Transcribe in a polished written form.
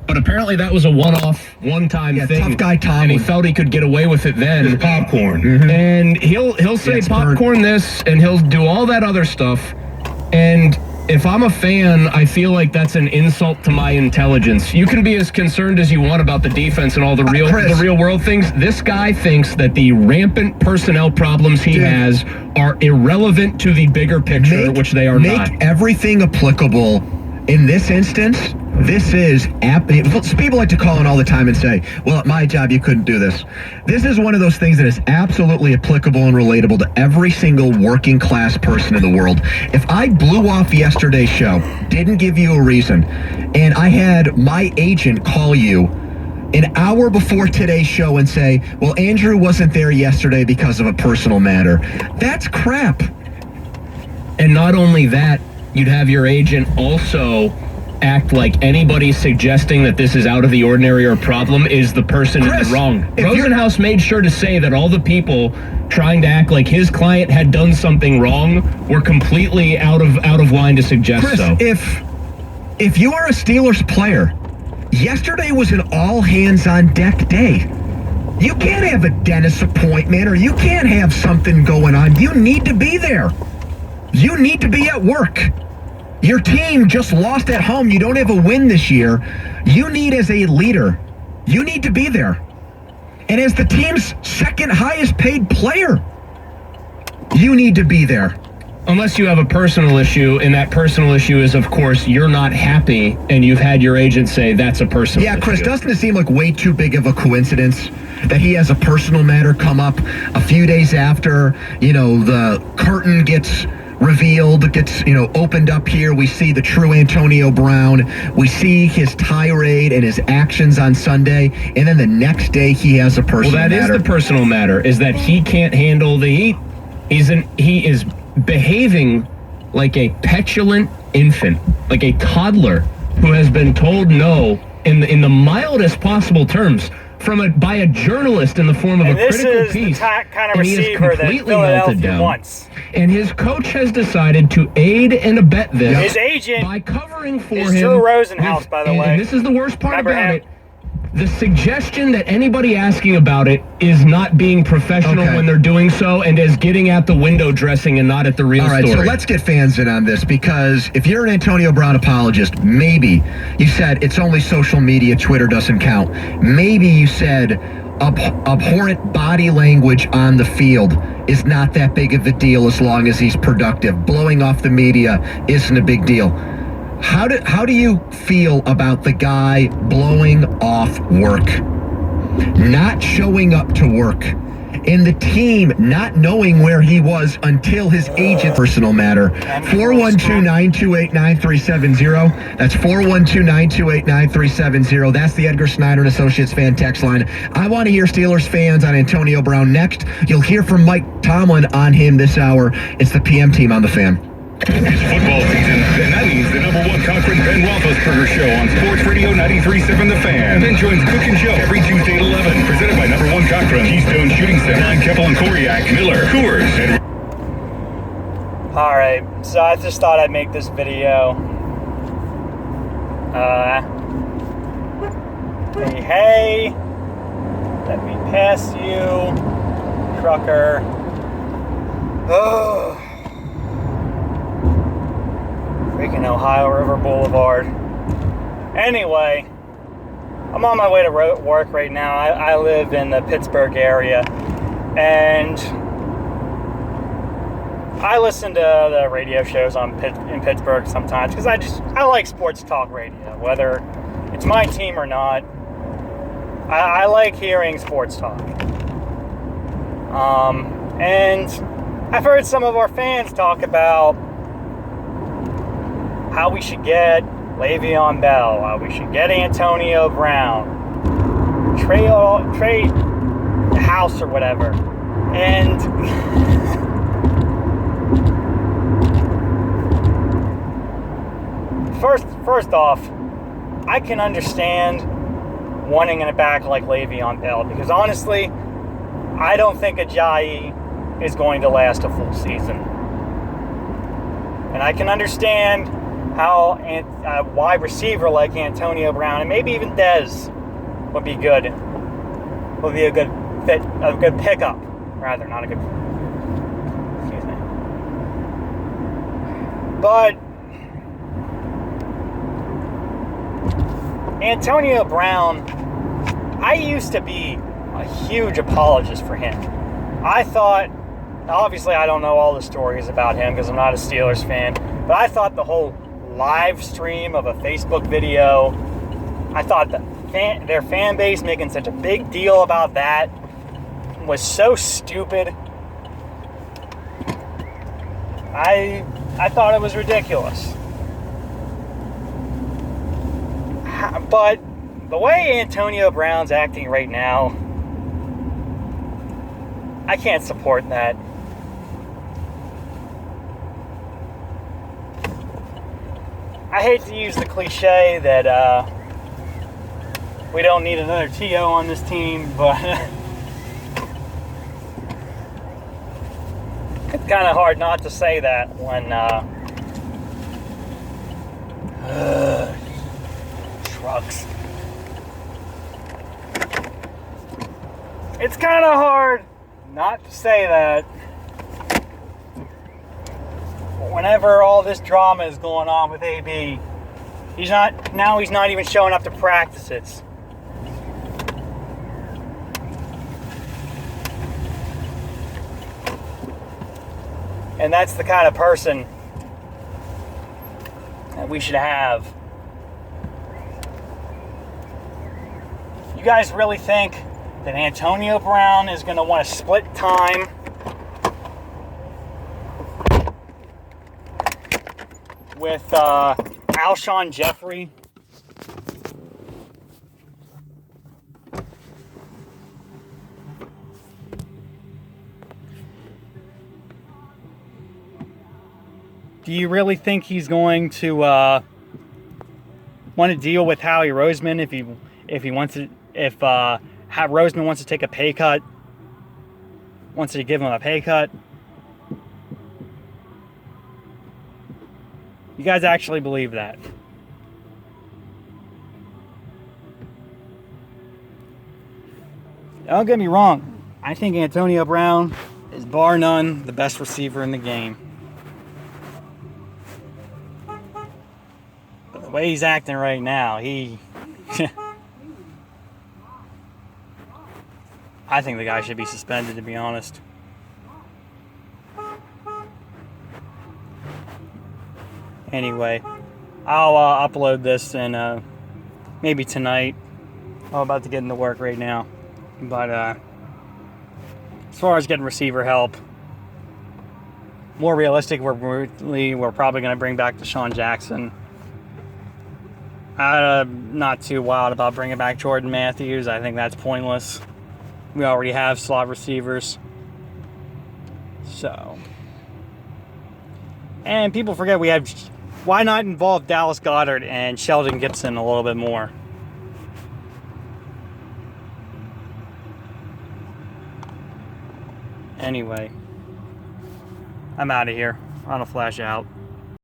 But apparently that was a one-time thing. Tough guy Tom. And he felt he could get away with it then. Popcorn. Mm-hmm. And he'll say popcorn this, and he'll do all that other stuff. And if I'm a fan, I feel like that's an insult to my intelligence. You can be as concerned as you want about the defense and all the real world things. This guy thinks that the rampant personnel problems he has are irrelevant to the bigger picture, which they are not. Make everything applicable. In this instance, this is people like to call in all the time and say, well, at my job, you couldn't do this. This is one of those things that is absolutely applicable and relatable to every single working class person in the world. If I blew off yesterday's show, didn't give you a reason, and I had my agent call you an hour before today's show and say, well, Andrew wasn't there yesterday because of a personal matter, that's crap. And not only that, you'd have your agent also act like anybody suggesting that this is out of the ordinary or a problem is the person in the wrong. Rosenhaus made sure to say that all the people trying to act like his client had done something wrong were completely out of line to suggest Chris, so. If you are a Steelers player, yesterday was an all-hands-on-deck day. You can't have a dentist appointment or you can't have something going on. You need to be there. You need to be at work. Your team just lost at home. You don't have a win this year. You need, as a leader, you need to be there. And as the team's second highest paid player, you need to be there. Unless you have a personal issue, and that personal issue is, of course, you're not happy, and you've had your agent say that's a personal issue. Yeah, Chris, doesn't it seem like way too big of a coincidence that he has a personal matter come up a few days after, the curtain gets revealed, gets, opened up here. We see the true Antonio Brown. We see his tirade and his actions on Sunday. And then the next day he has a personal matter. Well, that is the personal matter, is that he can't handle the heat. He is behaving like a petulant infant, like a toddler who has been told no in the mildest possible terms by a journalist in the form of a critical piece. This is the kind of and receiver that Philadelphia wants. And his coach has decided to aid and abet this. His agent by covering for is him. Drew Rosenhaus, by the way. And this is the worst part about it. The suggestion that anybody asking about it is not being professional when they're doing so and is getting at the window dressing and not at the real story. All right, so let's get fans in on this, because if you're an Antonio Brown apologist, maybe you said it's only social media, Twitter doesn't count. Maybe you said abhorrent body language on the field is not that big of a deal as long as he's productive. Blowing off the media isn't a big deal. How do you feel about the guy blowing off work, not showing up to work, and the team not knowing where he was until his agent? Personal matter. 412-928-9370. That's 412-928-9370. That's the Edgar Snyder and Associates fan text line. I want to hear Steelers fans on Antonio Brown next. You'll hear from Mike Tomlin on him this hour. It's the PM team on the Fan. It's football season, and that means the number one Cochran Ben Roethlisberger show on Sports Radio 93.7 The Fan. Ben joins Cook and Joe every Tuesday at 11. Presented by number one Cochran, Keystone Shooting Center, and Keppel and Koriak, Miller, Coors, and... Alright, so I just thought I'd make this video. Hey, let me pass you, trucker. Oh. Freaking Ohio River Boulevard. Anyway, I'm on my way to work right now. I live in the Pittsburgh area, and I listen to the radio shows in Pittsburgh sometimes because I like sports talk radio, whether it's my team or not. I like hearing sports talk. And I've heard some of our fans talk about how we should get Le'Veon Bell, how we should get Antonio Brown, trade the house or whatever. And first off, I can understand wanting a back like Le'Veon Bell, because honestly, I don't think Ajayi is going to last a full season. And I can understand how a wide receiver like Antonio Brown and maybe even Dez would be good. Would be a good fit, a good pickup, rather, not a good. Excuse me. But Antonio Brown, I used to be a huge apologist for him. I thought, obviously I don't know all the stories about him because I'm not a Steelers fan, but I thought the whole live stream of a Facebook video, I thought their fan base making such a big deal about that was so stupid. I thought it was ridiculous. But the way Antonio Brown's acting right now, I can't support that. I hate to use the cliche that we don't need another TO on this team, but it's kind of hard not to say that when trucks. It's kind of hard not to say that whenever all this drama is going on with AB. He's not even showing up to practices. And that's the kind of person that we should have. You guys really think that Antonio Brown is going to want to split time with Alshon Jeffrey? Do you really think he's going to want to deal with Howie Roseman if he wants to, if Roseman wants to take a pay cut, wants to give him a pay cut? You guys actually believe that? Don't get me wrong. I think Antonio Brown is bar none the best receiver in the game. But the way he's acting right now, I think the guy should be suspended, to be honest. Anyway, I'll upload this and maybe tonight. I'm about to get into work right now. But as far as getting receiver help, more realistic, we're probably going to bring back Deshaun Jackson. I'm not too wild about bringing back Jordan Matthews. I think that's pointless. We already have slot receivers. So. And people forget we have... Why not involve Dallas Goedert and Sheldon Gibson a little bit more? Anyway. I'm out of here. On a flash out.